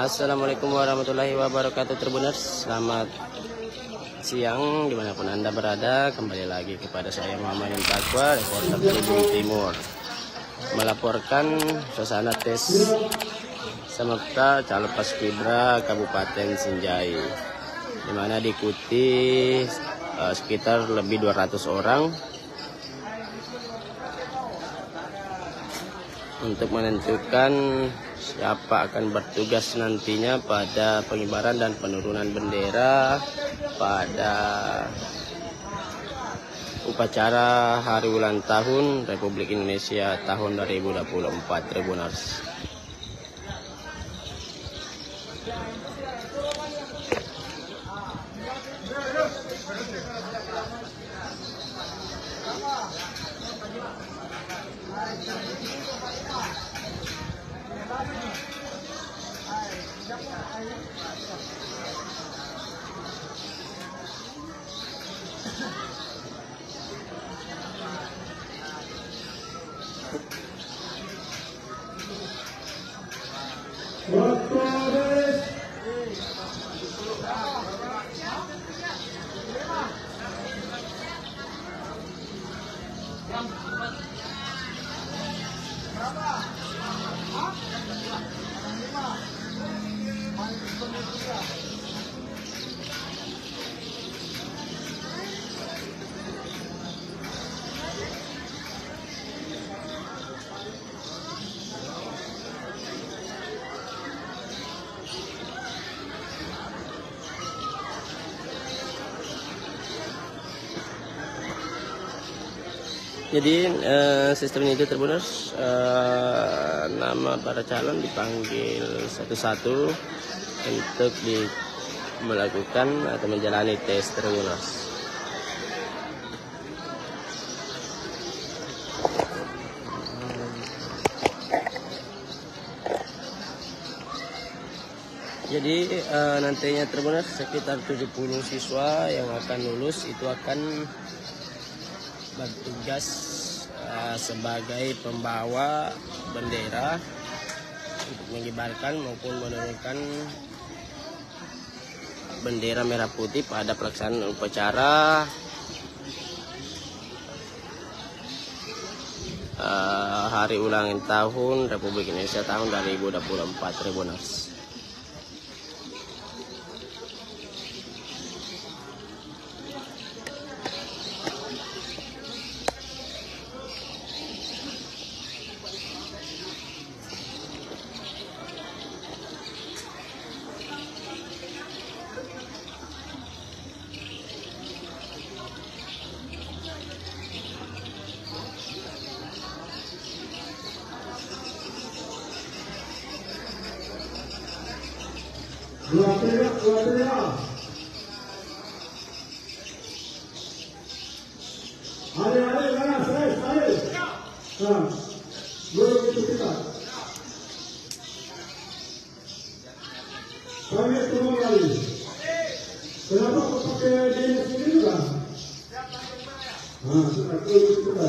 Assalamualaikum warahmatullahi wabarakatuh Tribuners. Selamat siang dimanapun Anda berada. Kembali lagi kepada saya Muhammad Takwa, reporter Tribun Timur, melaporkan suasana tes Semesta calon paskibra Kabupaten Sinjai, di mana diikuti sekitar lebih 200 orang untuk menentukan siapa akan bertugas nantinya pada pengibaran dan penurunan bendera pada upacara hari ulang tahun Republik Indonesia tahun 2024 Tribuners. Jadi sistemnya itu Tribuners, nama para calon dipanggil satu-satu untuk melakukan atau menjalani tes Tribuners. Jadi nantinya Tribuners sekitar 70 siswa yang akan lulus itu akan bertugas sebagai pembawa bendera untuk mengibarkan maupun menurunkan bendera merah putih pada pelaksanaan upacara hari ulang tahun Republik Indonesia tahun 2024 Tribuners. Dua teriak. Adik-adik mana? Saya. Nah, boleh itu kita. Kami tolong kali. Kenapa kau pakai dinas ini juga? Nah, sudah kita.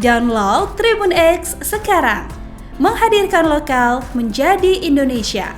Download Tribun X sekarang. Menghadirkan lokal menjadi Indonesia.